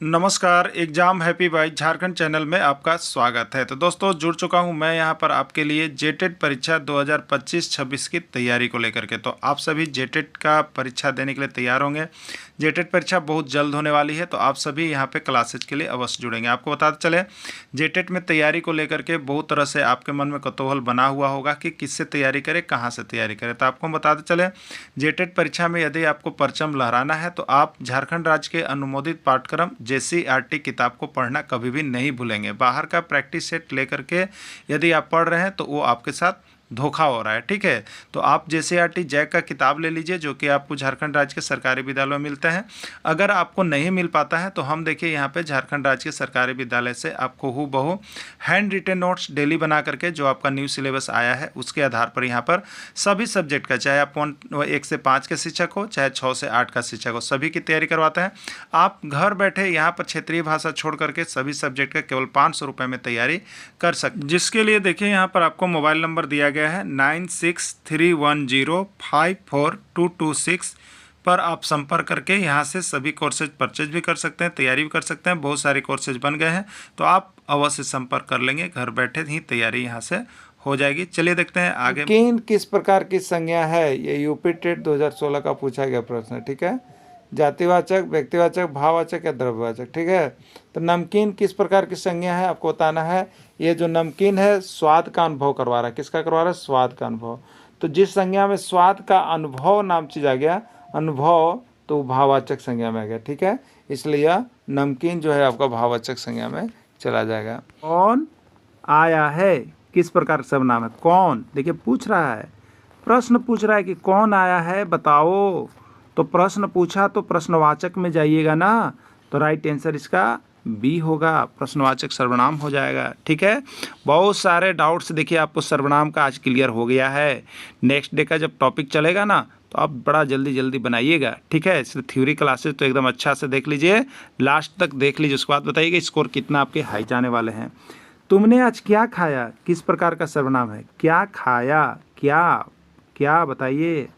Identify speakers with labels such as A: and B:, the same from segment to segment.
A: नमस्कार, exam happy by Jharkhand channel में आपका स्वागत है। तो दोस्तों जुड़ चुका हूं मैं यहां पर आपके लिए जेटेट परीक्षा 2025-26 की तैयारी को लेकर के। तो आप सभी जेटेट का परीक्षा देने के लिए तैयार होंगे। जेटेट परीक्षा बहुत जल्द होने वाली है, तो आप सभी यहां पे क्लासेज के लिए अवश्य जुड़ेंगे। आपको बताते चले, जेटेट में तैयारी को लेकर के बहुत तरह से आपके मन में कौतूहल बना हुआ होगा कि किससे तैयारी करें, कहाँ से तैयारी करें। तो आपको हम बताते चले, जेटेट परीक्षा में यदि आपको परचम लहराना है तो आप झारखंड राज्य के अनुमोदित पाठ्यक्रम JCERT किताब को पढ़ना कभी भी नहीं भूलेंगे। बाहर का प्रैक्टिस सेट लेकर के यदि आप पढ़ रहे हैं तो वो आपके साथ धोखा हो रहा है, ठीक है। तो आप JCERT जैक का किताब ले लीजिए, जो कि आपको झारखंड राज्य के सरकारी विद्यालयों में मिलते हैं। अगर आपको नहीं मिल पाता है तो हम देखिए यहाँ पे झारखंड राज्य के सरकारी विद्यालय से आपको हूबहू हैंड रिटेन नोट्स डेली बना करके, जो आपका न्यू सिलेबस आया है उसके आधार पर यहाँ पर सभी सब्जेक्ट का, चाहे आप 1 से 5 के शिक्षक हो, चाहे 6 से 8 का शिक्षक हो, सभी की तैयारी करवाते हैं। आप घर बैठे यहाँ पर क्षेत्रीय भाषा छोड़ करके सभी सब्जेक्ट का केवल 500 रुपये में तैयारी कर सकते, जिसके लिए देखिए यहाँ पर आपको मोबाइल नंबर दिया गया है 9631054226 पर आप संपर्क करके यहाँ से सभी कोर्सेज परचेज भी कर सकते हैं, तैयारी भी कर सकते हैं। बहुत सारे कोर्सेज बन गए हैं, तो आप अवश्य संपर्क कर लेंगे, घर बैठे ही तैयारी यहाँ से हो जाएगी। चलिए देखते हैं आगे।
B: किस प्रकार की संज्ञा है, ये यूपी टेट 2016 का पूछा गया प्रश्न है, ठीक है। जातिवाचक, व्यक्तिवाचक, भाववाचक या द्रव्यवाचक, ठीक है। तो नमकीन किस प्रकार की संज्ञा है, आपको बताना है। ये जो नमकीन है स्वाद का अनुभव करवा रहा है, किसका करवा रहा है, स्वाद का अनुभव। तो जिस संज्ञा में स्वाद का अनुभव नाम चीज आ गया, अनुभव, तो भाववाचक संज्ञा में आ गया, ठीक है। इसलिए यह नमकीन जो है आपका भाववाचक संज्ञा में चला जाएगा। कौन आया है, किस प्रकार का सर्वनाम है। कौन, देखिए पूछ रहा है, प्रश्न पूछ रहा है कि कौन आया है बताओ। तो प्रश्न पूछा तो प्रश्नवाचक में जाइएगा ना, तो राइट आंसर इसका बी होगा, प्रश्नवाचक सर्वनाम हो जाएगा, ठीक है। बहुत सारे डाउट्स देखिए आपको सर्वनाम का आज क्लियर हो गया है। नेक्स्ट डे का जब टॉपिक चलेगा ना, तो आप बड़ा जल्दी जल्दी बनाइएगा, ठीक है। इसलिए थ्योरी क्लासेस तो एकदम अच्छा से देख लीजिए, लास्ट तक देख लीजिए, उसके बाद बताइएगा स्कोर कितना आपके हाई जाने वाले हैं। तुमने आज क्या खाया, किस प्रकार का सर्वनाम है। क्या खाया, क्या, क्या बताइए,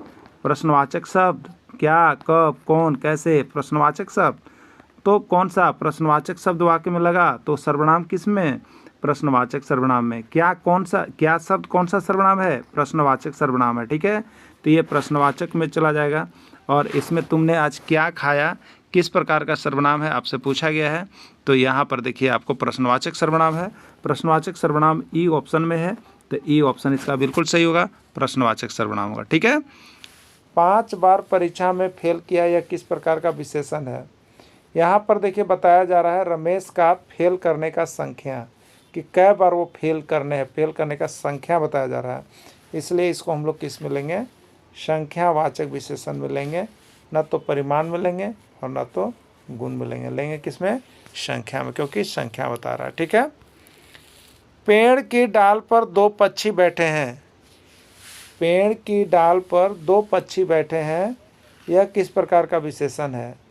B: प्रश्नवाचक शब्द। क्या, कब, कौन, कैसे, प्रश्नवाचक शब्द। तो कौन सा प्रश्नवाचक शब्द वाक्य में लगा, तो सर्वनाम किस में, प्रश्नवाचक सर्वनाम में। क्या, कौन सा, क्या शब्द कौन सा सर्वनाम है, प्रश्नवाचक सर्वनाम है, ठीक है। तो ये प्रश्नवाचक में चला जाएगा। और इसमें तुमने आज क्या खाया किस प्रकार का सर्वनाम है आपसे पूछा गया है, तो यहाँ पर देखिए आपको प्रश्नवाचक सर्वनाम है। प्रश्नवाचक सर्वनाम ई ऑप्शन में है, तो ई ऑप्शन इसका बिल्कुल सही होगा, प्रश्नवाचक सर्वनाम होगा, ठीक है। 5 बार परीक्षा में फेल किया, यह किस प्रकार का विशेषण है। यहाँ पर देखिए बताया जा रहा है रमेश का फेल करने का संख्या, कि कै बार वो फेल करने का संख्या बताया जा रहा है। इसलिए इसको हम लोग किस में लेंगे, संख्यावाचक विशेषण में लेंगे, न तो परिमाण में लेंगे और न तो गुण में लेंगे किस में, संख्या में, क्योंकि संख्या बता रहा है, ठीक है। पेड़ की डाल पर 2 पक्षी बैठे हैं, पेड़ की डाल पर 2 पक्षी बैठे हैं, यह किस प्रकार का विशेषण है।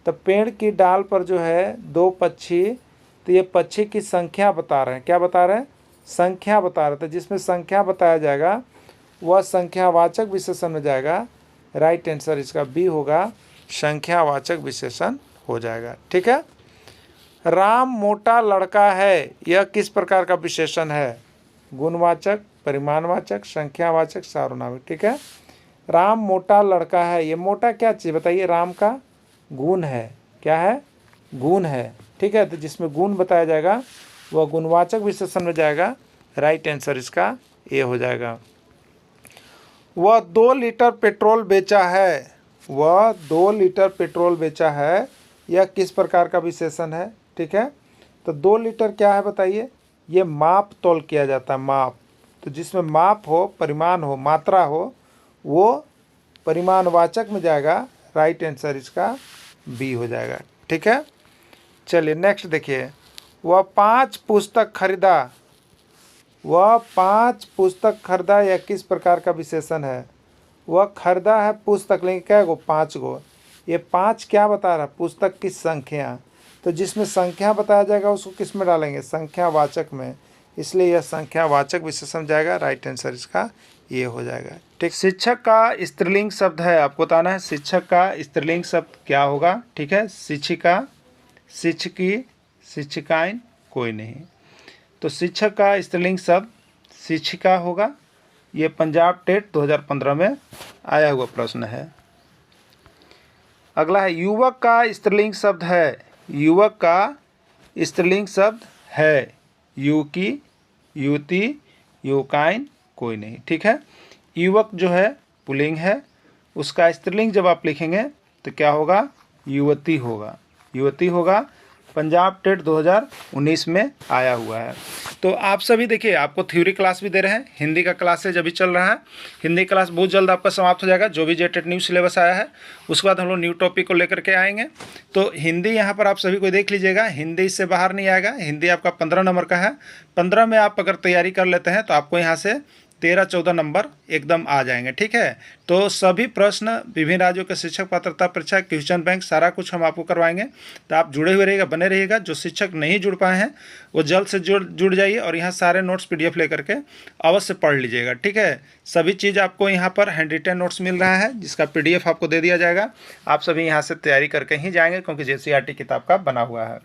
B: तो पेड़ की डाल पर जो है 2 पक्षी, तो ये पक्षी की संख्या बता रहे हैं, क्या बता रहे हैं, संख्या बता रहे थे। जिसमें संख्या बताया जाएगा वह संख्यावाचक विशेषण में जाएगा, राइट आंसर इसका बी होगा, संख्यावाचक विशेषण हो जाएगा, ठीक है। राम मोटा लड़का है, यह किस प्रकार का विशेषण है, गुणवाचक, परिमाणवाचक, संख्यावाचक, सार्वनामिक, ठीक है। राम मोटा लड़का है, ये मोटा क्या चीज़ बताइए, राम का गुण है, क्या है, गुण है, ठीक है। तो जिसमें गुण बताया जाएगा वह गुणवाचक विशेषण में जाएगा, राइट आंसर इसका ए हो जाएगा। वह 2 लीटर पेट्रोल बेचा है, वह 2 लीटर पेट्रोल बेचा है, यह किस प्रकार का विशेषण है, ठीक है। तो 2 लीटर क्या है बताइए, ये माप तोल किया जाता है, माप। तो जिसमें माप हो, परिमाण हो, मात्रा हो, वो परिमाणवाचक में जाएगा, राइट आंसर इसका बी हो जाएगा, ठीक है। चलिए नेक्स्ट देखिए, वह 5 पुस्तक खरीदा, वह 5 पुस्तक खरीदा, यह किस प्रकार का विशेषण है। वह खरीदा है पुस्तक, लेकिन क्या गो, 5 गो, ये 5 क्या बता रहा है, पुस्तक की संख्या। तो जिसमें संख्या बताया जाएगा उसको किस में डालेंगे, संख्यावाचक में, इसलिए यह संख्यावाचक विशेषण जाएगा, राइट आंसर इसका ये हो जाएगा, ठीक। शिक्षक का स्त्रीलिंग शब्द है, आपको बताना है शिक्षक का स्त्रीलिंग शब्द क्या होगा, ठीक है। शिक्षिका,
A: शिक्षकी, शिक्षिकाएं कोई नहीं। तो शिक्षक का स्त्रीलिंग शब्द शिक्षिका होगा। ये पंजाब टेट 2015 में आया हुआ प्रश्न है। अगला है युवक का स्त्रीलिंग शब्द है, युवक का स्त्रीलिंग शब्द है युवकी, युवती, युवकाइन कोई नहीं। ठीक है, युवक जो है पुल्लिंग है, उसका स्त्रीलिंग जब आप लिखेंगे तो क्या होगा, युवती होगा, युवती होगा। पंजाब टेट 2019 में आया हुआ है। तो आप सभी देखिए, आपको थ्योरी क्लास भी दे रहे हैं, हिंदी का क्लासेज अभी चल रहा है। हिंदी क्लास बहुत जल्द आपका समाप्त हो जाएगा। जो भी जेटेट न्यू सिलेबस आया है उसके बाद हम लोग न्यू टॉपिक को लेकर के आएंगे। तो हिंदी यहाँ पर आप सभी को देख लीजिएगा, हिंदी इससे बाहर नहीं आएगा। हिंदी आपका 15 नंबर का है। 15 में आप अगर तैयारी कर लेते हैं तो आपको यहाँ से 13-14 नंबर एकदम आ जाएंगे। ठीक है, तो सभी प्रश्न, विभिन्न राज्यों के शिक्षक पात्रता परीक्षा, क्वेश्चन बैंक, सारा कुछ हम आपको करवाएंगे। तो आप जुड़े हुए रहिएगा, बने रहिएगा। जो शिक्षक नहीं जुड़ पाए हैं वो जल्द से जुड़ जाइए और यहाँ सारे नोट्स PDF लेकर के अवश्य पढ़ लीजिएगा। ठीक है, सभी चीज़ आपको यहाँ पर हैंड रिटन नोट्स मिल रहा है, जिसका PDF आपको दे दिया जाएगा। आप सभी यहाँ से तैयारी करके ही जाएंगे, क्योंकि JCERT किताब का बना हुआ है।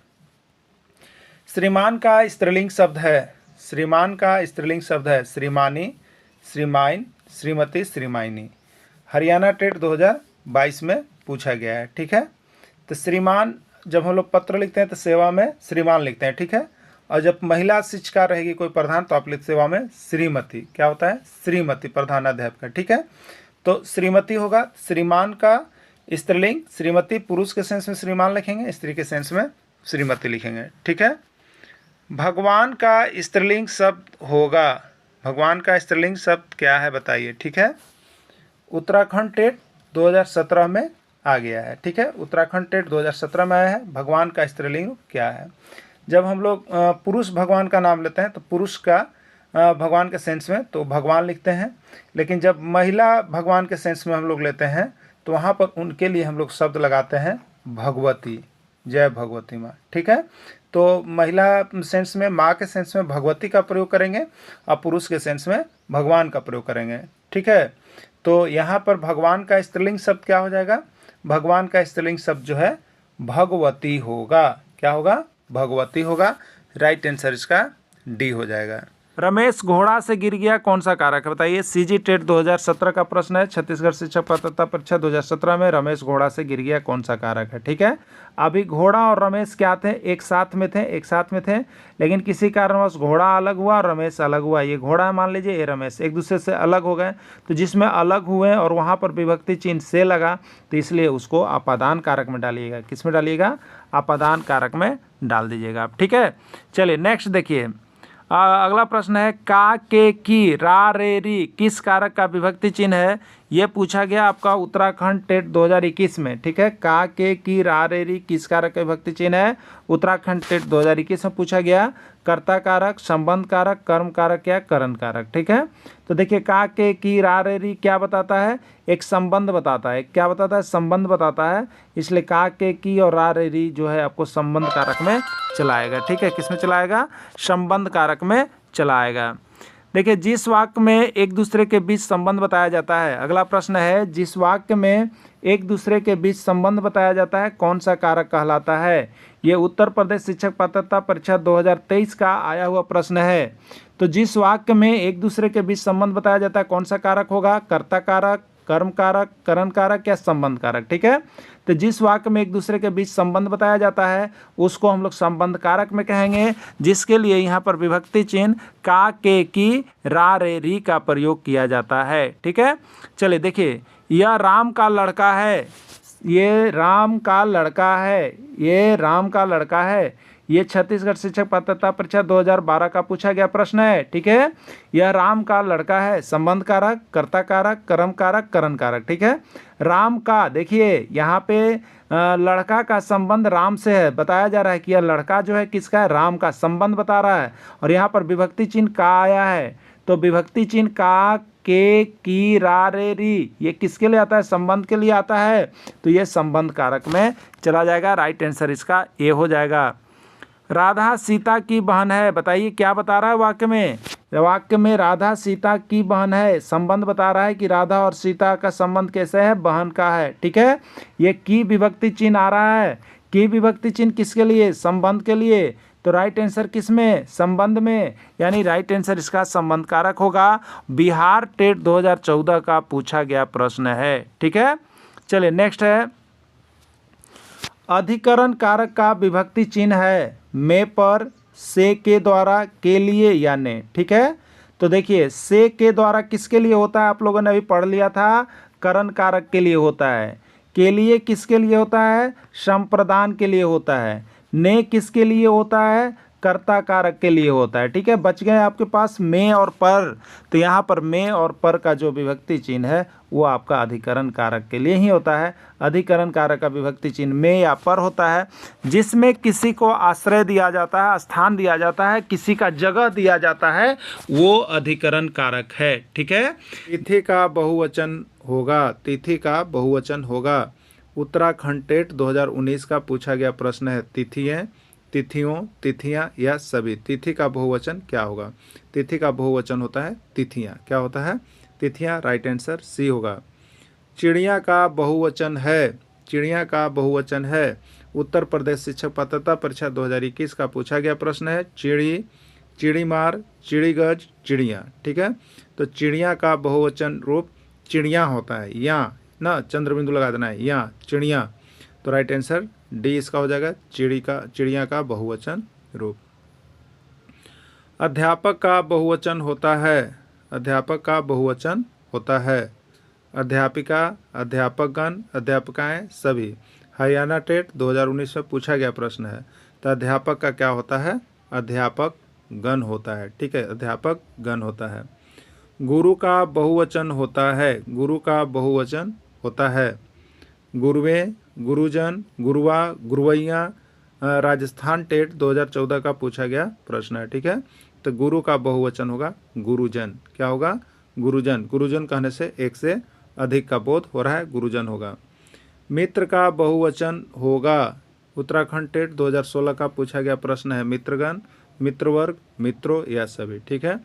A: श्रीमान का स्त्रीलिंग शब्द है, श्रीमान का स्त्रीलिंग शब्द है श्रीमानी, श्रीमाइन, श्रीमती, श्रीमाइनी। हरियाणा टेट 2022 में पूछा गया है। ठीक है, तो श्रीमान जब हम लोग पत्र लिखते हैं तो सेवा में श्रीमान लिखते हैं। ठीक है, और जब महिला शिक्षिका रहेगी कोई प्रधान तो आप लिख सेवा में श्रीमती। क्या होता है, श्रीमती, प्रधानाध्यापिका। ठीक है, तो श्रीमती होगा। श्रीमान का स्त्रीलिंग श्रीमती, पुरुष के सेंस में श्रीमान लिखेंगे, स्त्री के सेंस में श्रीमती लिखेंगे। ठीक है, भगवान का स्त्रीलिंग शब्द होगा, भगवान का स्त्रीलिंग शब्द क्या है बताइए। ठीक है, उत्तराखंड टेट 2017 में आ गया है। ठीक है, उत्तराखंड टेट 2017 में आया है। भगवान का स्त्रीलिंग क्या है। जब हम लोग पुरुष भगवान का नाम लेते हैं तो पुरुष का भगवान के सेंस में तो भगवान लिखते हैं, लेकिन जब महिला भगवान के सेंस में हम लोग लेते हैं तो वहाँ पर उनके लिए हम लोग शब्द लगाते हैं भगवती, जय भगवती माँ। ठीक है, तो महिला सेंस में, माँ के सेंस में भगवती का प्रयोग करेंगे और पुरुष के सेंस में भगवान का प्रयोग करेंगे। ठीक है, तो यहाँ पर भगवान का स्त्रीलिंग शब्द क्या हो जाएगा, भगवान का स्त्रीलिंग शब्द जो है भगवती होगा। क्या होगा, भगवती होगा। राइट आंसर इसका डी हो जाएगा। रमेश घोड़ा से गिर गया कौन सा कारक है बताइए। CG टेट 2017 का प्रश्न है। छत्तीसगढ़ शिक्षक पात्रता परीक्षा 2017 में रमेश घोड़ा से गिर गया कौन सा कारक है। ठीक है, अभी घोड़ा और रमेश क्या थे, एक साथ में थे, लेकिन किसी कारणवश घोड़ा अलग हुआ और रमेश अलग हुआ। ये घोड़ा मान लीजिए, ये रमेश, एक दूसरे से अलग हो गए। तो जिसमें अलग हुए और वहाँ पर विभक्ति चिन्ह से लगा तो इसलिए उसको अपादान कारक में डालिएगा। किस में डालिएगा, अपादान कारक में डाल दीजिएगा आप। ठीक है, चलिए नेक्स्ट देखिए। अगला प्रश्न है, का, के, की, रा, रे, री किस कारक का विभक्ति चिन्ह है। ये पूछा गया आपका उत्तराखंड टेट 2021 में। ठीक है, का, के, की, रा, रे, री किस कारक का विभक्ति चिन्ह है, उत्तराखंड टेट 2021 में पूछा गया। कर्ता कारक, संबंध कारक, कर्म कारक या करण कारक। ठीक है, तो देखिए का, के, की, रा, रे, री क्या बताता है, एक संबंध बताता है। क्या बताता है, संबंध बताता है। इसलिए का, के, की और रा, रे, री जो है आपको संबंध कारक में चलाएगा। ठीक है, किस में चलाएगा, संबंध कारक में चलाएगा। देखिए, जिस वाक्य में एक दूसरे के बीच संबंध बताया जाता है। अगला प्रश्न है, जिस वाक्य में एक दूसरे के बीच संबंध बताया जाता है कौन सा कारक कहलाता है। ये उत्तर प्रदेश शिक्षक पात्रता परीक्षा 2023 का आया हुआ प्रश्न है। तो जिस वाक्य में एक दूसरे के बीच संबंध बताया जाता है कौन सा कारक होगा, कर्ता कारक, कर्म कारक, करण कारक या संबंध कारक। ठीक है, तो जिस वाक्य में एक दूसरे के बीच संबंध बताया जाता है उसको हम लोग संबंध कारक में कहेंगे, जिसके लिए यहाँ पर विभक्ति चिन्ह का, के, की, रा, रे, री का प्रयोग किया जाता है। ठीक है, चलिए देखिए, यह राम का लड़का है, ये राम का लड़का है, ये राम का लड़का है। ये छत्तीसगढ़ शिक्षक पात्रता परीक्षा 2012 का पूछा गया प्रश्न है। ठीक है, यह राम का लड़का है, संबंध कारक, कर्ता कारक, कर्म कारक, करण कारक। ठीक है, राम का, देखिए यहाँ पे लड़का का संबंध राम से है, बताया जा रहा है कि यह लड़का जो है किसका है, राम का, संबंध बता रहा है। और यहाँ पर विभक्ति चिन्ह का आया है, तो विभक्ति चिन्ह का, के, की, रा, रे, री ये किसके लिए आता है, संबंध के लिए आता है। तो ये संबंध कारक में चला जाएगा। राइट आंसर इसका ए हो जाएगा। राधा सीता की बहन है, बताइए क्या बता रहा है वाक्य में। वाक्य में राधा सीता की बहन है, संबंध बता रहा है कि राधा और सीता का संबंध कैसे है, बहन का है। ठीक है, ये की विभक्ति चिन्ह आ रहा है,
B: की विभक्ति चिन्ह किसके लिए, संबंध के लिए। तो राइट आंसर किस में, संबंध में, यानी राइट आंसर इसका संबंध कारक होगा। बिहार टेट 2014 का पूछा गया प्रश्न है। ठीक है, चलिए नेक्स्ट है, अधिकरण कारक का विभक्ति चिन्ह है में पर, से के द्वारा, के लिए या ने। ठीक है, तो देखिए से के द्वारा किसके लिए होता है, आप लोगों ने अभी पढ़ लिया था, करण कारक के लिए होता है। के लिए किसके लिए होता है, संप्रदान के लिए होता है। ने किसके लिए होता है, कर्ता कारक के लिए होता है। ठीक है, बच गए आपके पास में और पर। तो यहाँ पर में और पर का जो विभक्ति चिन्ह है वो आपका अधिकरण कारक के लिए ही होता है। अधिकरण कारक का विभक्ति चिन्ह में या पर होता है, जिसमें किसी को आश्रय दिया जाता है, स्थान दिया जाता है, किसी का जगह दिया जाता है, वो अधिकरण कारक है। ठीक है, तिथि का बहुवचन होगा, तिथि का बहुवचन होगा। उत्तराखंड टेट 2019 का पूछा गया प्रश्न है, तिथियाँ, तिथियों, तिथियां या सभी। तिथि का बहुवचन क्या होगा, तिथि का बहुवचन होता है तिथियां। क्या होता है, तिथियां। राइट आंसर सी होगा। चिड़िया का बहुवचन है, चिड़िया का बहुवचन है। उत्तर प्रदेश शिक्षक पात्रता परीक्षा 2021 का पूछा गया प्रश्न है, चिड़ी, चिड़ीमार, चिड़ीगज, चिड़िया। ठीक है, तो चिड़िया का बहुवचन रूप चिड़िया होता है, या ना चंद्र बिंदु लगा देना है, या चिड़िया। तो राइट आंसर डी इसका हो जाएगा, चिड़िया का बहुवचन रूप। अध्यापक का बहुवचन होता है, अध्यापक का बहुवचन होता है। अध्यापिका, अध्यापकगण, अध्यापकाएं, सभी। हरियाणा टेट 2019 में पूछा गया प्रश्न है, तो अध्यापक का क्या होता है, अध्यापक गण होता है। ठीक है, अध्यापक गण होता है। गुरु का बहुवचन होता है, गुरु का बहुवचन होता है। गुरुवे, गुरुजन, गुरुआ, गुरुवैया। राजस्थान टेट 2014 का पूछा गया प्रश्न है। ठीक है, तो गुरु का बहुवचन होगा गुरुजन। क्या होगा, गुरुजन। गुरुजन कहने से एक से अधिक का बोध हो रहा है, गुरुजन होगा। मित्र का बहुवचन होगा। उत्तराखंड टेट 2016 का पूछा गया प्रश्न है, मित्रगण, मित्रवर्ग, मित्रों या सभी। ठीक है,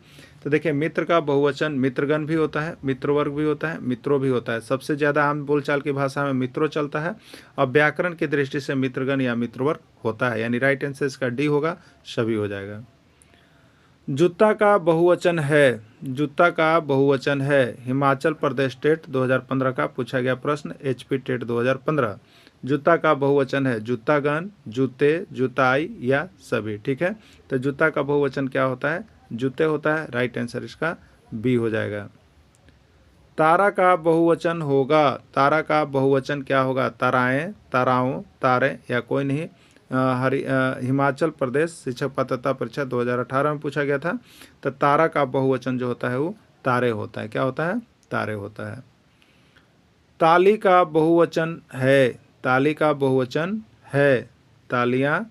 B: तो देखिए मित्र का बहुवचन मित्रगण भी होता है, मित्रवर्ग भी होता है, मित्रों भी होता है। सबसे ज़्यादा आम बोलचाल की भाषा में मित्रों चलता है, और व्याकरण की दृष्टि से मित्रगण या मित्रवर्ग होता है, यानी राइट आंसर इसका डी होगा, सभी हो जाएगा। जूता का बहुवचन है, जूता का बहुवचन है। हिमाचल प्रदेश टेट 2015 का पूछा गया प्रश्न, HP टेट 2015। जूता का बहुवचन है जूतागण, जूते, जुताई या सभी। ठीक है, तो जूता का बहुवचन क्या होता है, जूते होता है। राइट आंसर इसका बी हो जाएगा। तारा का बहुवचन होगा, तारा का बहुवचन क्या होगा, ताराएं, ताराओं, तारे या कोई नहीं। हिमाचल प्रदेश शिक्षक पात्रता परीक्षा 2018 में पूछा गया था, तो तारा का बहुवचन जो होता है वो तारे होता है। क्या होता है, तारे होता है। ताली का बहुवचन है, ताली का बहुवचन है। तालियां,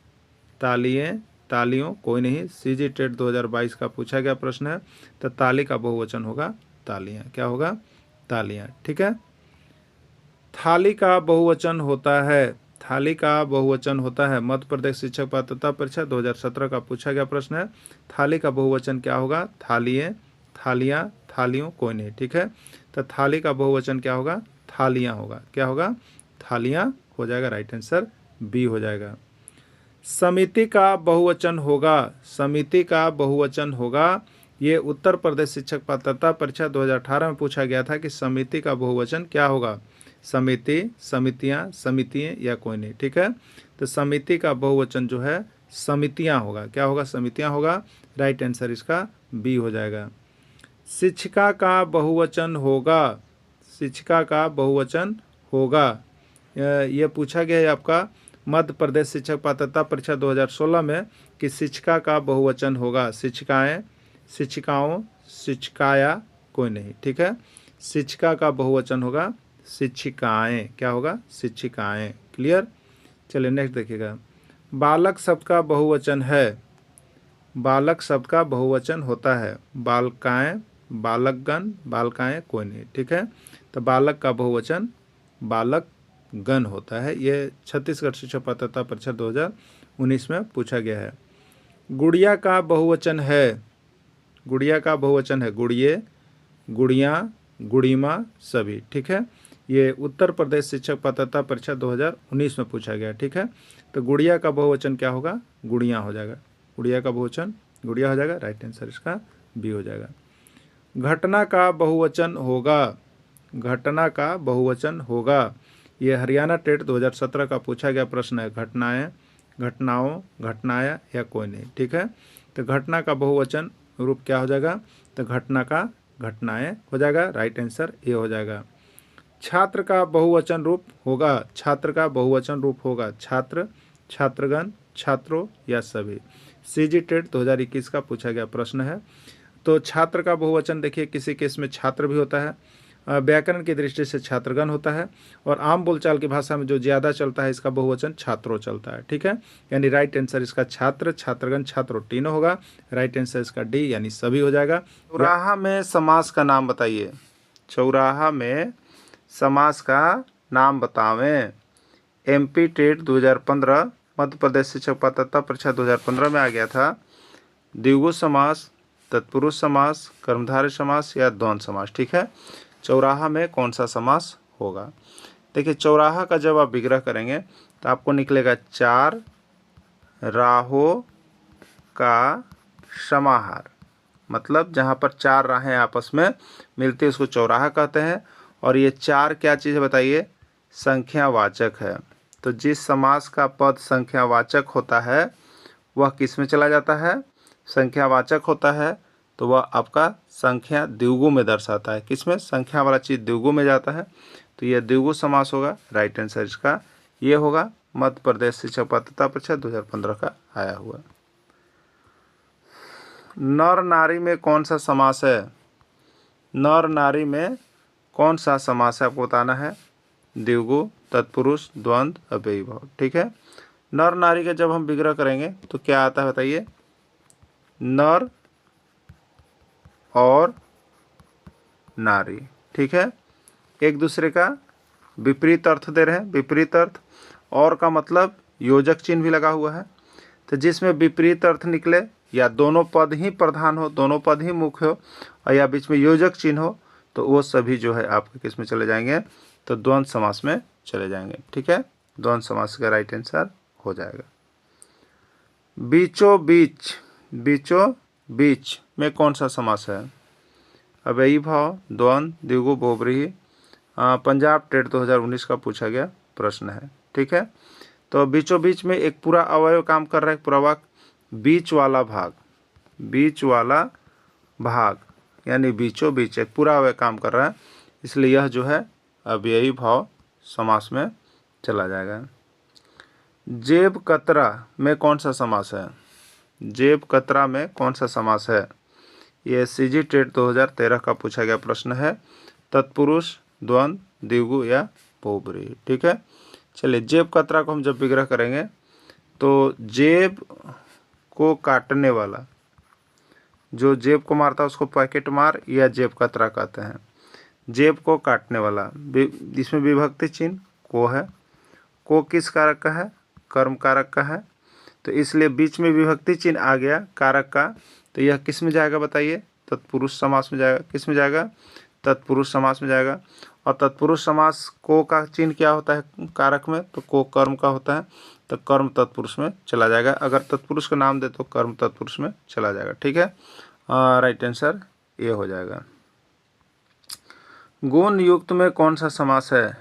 B: तालियां, तालियों, कोई नहीं। CG टेट 2022 का पूछा गया प्रश्न है, तो ताली का बहुवचन होगा तालियां। क्या होगा, तालियां। ठीक है, थाली का बहुवचन होता है, थाली का बहुवचन होता है। मध्य प्रदेश शिक्षक पात्रता परीक्षा 2017 का पूछा गया प्रश्न है, थाली का बहुवचन क्या होगा, थालियां, थालियां, थालियों, कोई नहीं। ठीक है, तो थाली का बहुवचन क्या होगा, थालियां होगा। क्या होगा, थालियां हो जाएगा। राइट आंसर बी हो जाएगा। समिति का बहुवचन होगा, समिति का बहुवचन होगा। ये उत्तर प्रदेश शिक्षक पात्रता परीक्षा 2018 में पूछा गया था कि समिति का बहुवचन क्या होगा, समिति, समितियां, समितियां या कोई नहीं। ठीक है, तो समिति का बहुवचन जो है समितियां होगा। क्या होगा, समितियां होगा। राइट आंसर इसका बी हो जाएगा। शिक्षिका का बहुवचन होगा, शिक्षिका का बहुवचन होगा। यह पूछा गया है आपका मध्य प्रदेश शिक्षक पात्रता परीक्षा 2016 में कि शिक्षिका का बहुवचन होगा शिक्षिकाएं, शिक्षिकाओं, शिक्षिकाया, कोई नहीं। ठीक है, शिक्षिका का बहुवचन होगा शिक्षिकाएं। क्या होगा, शिक्षिकाएं। क्लियर, चलिए नेक्स्ट देखिएगा। बालक शब्द का बहुवचन है, बालक शब्द का बहुवचन होता है। बालकाएं, बालकगण, बालकाएं, कोई नहीं। ठीक है, तो बालक का बहुवचन बालक गण होता है। ये छत्तीसगढ़ शिक्षक पात्रता परीक्षा 2019 में पूछा गया है। गुड़िया का बहुवचन है, गुड़िया का बहुवचन है गुड़िए, गुड़ियाँ, गुड़ीमा, सभी। ठीक है,
A: ये उत्तर प्रदेश शिक्षक पात्रता परीक्षा 2019 में पूछा गया। ठीक है, तो गुड़िया का बहुवचन क्या होगा? गुड़ियाँ हो जाएगा। गुड़िया का बहुवचन गुड़िया हो जाएगा। राइट आंसर इसका बी हो जाएगा। घटना का बहुवचन होगा। घटना का बहुवचन होगा। ये हरियाणा टेट 2017 का पूछा गया प्रश्न है। घटनाएं, घटनाओं, घटनाएं या कोई नहीं। ठीक है, तो घटना का बहुवचन रूप क्या हो जाएगा? तो घटना का घटनाएं हो जाएगा। राइट आंसर ए हो जाएगा। छात्र का बहुवचन रूप होगा। छात्र का बहुवचन रूप होगा। छात्र, छात्रगण, छात्रों या सभी। सीजी टेट 2021 का पूछा गया प्रश्न है। तो छात्र का बहुवचन देखिए, किसी केस में छात्र भी होता है, व्याकरण की दृष्टि से छात्रगण होता है, और आम बोलचाल की भाषा में जो ज़्यादा चलता है इसका बहुवचन छात्रों चलता है। ठीक है, यानी राइट आंसर इसका छात्र, छात्रगण, छात्रों तीनों होगा। राइट आंसर इसका डी यानी सभी हो जाएगा। चौराहा में समास का नाम बताइए। चौराहा में समास का नाम बतावें। एमपी टेट 2015, मध्य प्रदेश शिक्षक पात्रता परीक्षा 2015 में आ गया था। द्विगु समास, तत्पुरुष समास, कर्मधारय समास या द्वंद्व समास। ठीक है, चौराहा में कौन सा समास होगा? देखिए, चौराहा का जब आप विग्रह करेंगे तो आपको निकलेगा चार राहों का समाहार। मतलब जहाँ पर चार राहें आपस में मिलती है उसको चौराहा कहते हैं। और ये चार क्या चीज़ है बताइए? संख्यावाचक है। तो जिस समास का पद संख्यावाचक होता है वह किस में चला जाता है? संख्यावाचक होता है तो वह आपका संख्या द्विगु में दर्शाता है। किसमें? संख्या वाला चीज़ द्विगु में जाता है, तो यह द्विगु समास होगा। राइट आंसर इसका ये होगा। मध्य प्रदेश शिक्षक पात्रता परीक्षा 2015 का आया हुआ। नर नारी में कौन सा समास है? नर नारी में कौन सा समास है आपको बताना है। द्विगु, तत्पुरुष, द्वंद्व, अव्ययी भाव। ठीक है, नर नारी का जब हम विग्रह करेंगे तो क्या आता है बताइए? नर और नारी। ठीक है, एक दूसरे का विपरीत अर्थ दे रहे हैं। विपरीत अर्थ, और का मतलब योजक चिन्ह भी लगा हुआ है। तो जिसमें विपरीत अर्थ निकले या दोनों पद ही प्रधान हो, दोनों पद ही मुख्य हो, और या बीच में योजक चिन्ह हो, तो वो सभी जो है आपके किस में चले जाएंगे? तो द्वंद्व समास में चले जाएंगे। ठीक है, द्वंद्व समास का राइट आंसर हो जाएगा। बीचों बीच, बीचों बीच में कौन सा समास है? अव्ययी भाव, द्वंद्व, द्विगु, बहुब्रीहि। पंजाब टेट 2019 का पूछा गया प्रश्न है। ठीक है, तो बीचों बीच में एक पूरा अवयव काम कर रहा है, पूरा वाक्य। बीच वाला भाग, बीच वाला भाग यानी बीचों बीच एक पूरा अवयव काम कर रहा है, इसलिए यह जो है अव्ययी भाव समास में चला जाएगा। जेब कतरा में कौन सा समास है? जेब कतरा में कौन सा समास है? ये सीजी टेट 2013 का पूछा गया प्रश्न है। तत्पुरुष, द्वंद्व, द्विगु या बहुब्रीहि। ठीक है, चलिए, जेब कतरा को हम जब विग्रह करेंगे तो जेब को काटने वाला, जो जेब को मारता है उसको पैकेट मार या जेब कतरा कहते हैं। जेब को काटने वाला, इसमें विभक्ति चिन्ह को है। को किस कारक का है? कर्म कारक का है, तो इसलिए बीच में विभक्ति चिन्ह आ गया कारक का, तो यह किस में जाएगा बताइए? तत्पुरुष समास में जाएगा। किस में जाएगा? तत्पुरुष समास में जाएगा। और तत्पुरुष समास को का चिन्ह क्या होता है कारक में? तो को कर्म का होता है, तो कर्म तत्पुरुष में चला जाएगा। अगर तत्पुरुष का नाम दे तो कर्म तत्पुरुष में चला जाएगा। ठीक है, राइट आंसर ये हो जाएगा। गुण युक्त में कौन सा समास है?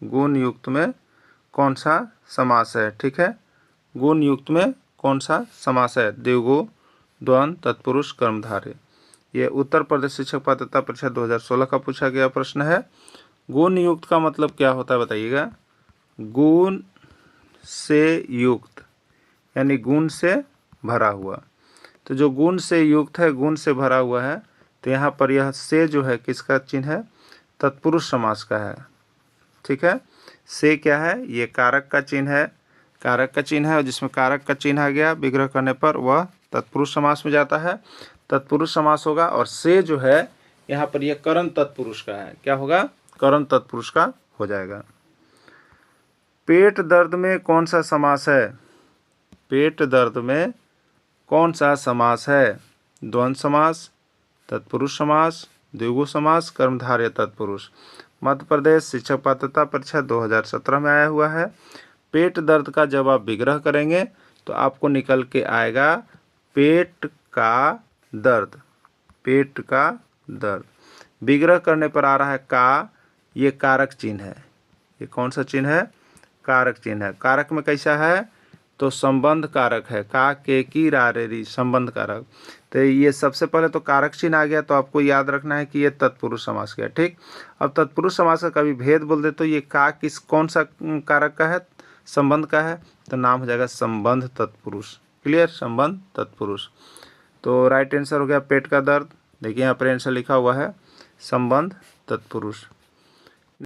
A: गुण युक्त में कौन सा समास है? ठीक है, गुण युक्त में कौन सा समास है? द्विगु, द्वंद्व, तत्पुरुष, कर्मधारय। ये उत्तर प्रदेश शिक्षक पात्रता परीक्षा 2016 का पूछा गया प्रश्न है। गुण युक्त का मतलब क्या होता है बताइएगा? गुण से युक्त यानी गुण से भरा हुआ। तो जो गुण से युक्त है, गुण से भरा हुआ है, तो यहाँ पर यह से जो है किसका चिन्ह है? तत्पुरुष समास का है। ठीक है, से क्या है? ये कारक का चिन्ह है। कारक का चिन्ह है, और जिसमें कारक का चिन्ह आ गया विग्रह करने पर वह तत्पुरुष समास में जाता है। तत्पुरुष समास होगा। और से जो है यहाँ पर यह करण तत्पुरुष का है। क्या होगा? करण तत्पुरुष का हो जाएगा। पेट दर्द में कौन सा समास है? पेट दर्द में कौन सा समास है? द्वंद्व समास, तत्पुरुष समास, द्विगु समास, कर्मधारय तत्पुरुष। मध्य प्रदेश शिक्षक पात्रता परीक्षा 2017 में आया हुआ है। पेट दर्द का जब आप विग्रह करेंगे तो आपको निकल के आएगा पेट का दर्द। पेट का दर्द विग्रह करने पर आ रहा है का, ये कारक चिन्ह है। ये कौन सा चिन्ह है? कारक चिन्ह है। कारक में कैसा है? तो संबंध कारक है। का, के, की, रा, रे, री, संबंध कारक। तो ये सबसे पहले तो कारक चिन्ह आ गया, तो आपको याद रखना है कि ये तत्पुरुष समास गया। ठीक, अब तत्पुरुष समास का कभी भेद बोल दे तो ये का किस कौन सा कारक का है? संबंध का है, तो नाम हो जाएगा संबंध तत्पुरुष। क्लियर? संबंध तत्पुरुष। तो राइट आंसर हो गया पेट का दर्द। देखिए यहाँ पर आंसर लिखा हुआ है संबंध तत्पुरुष।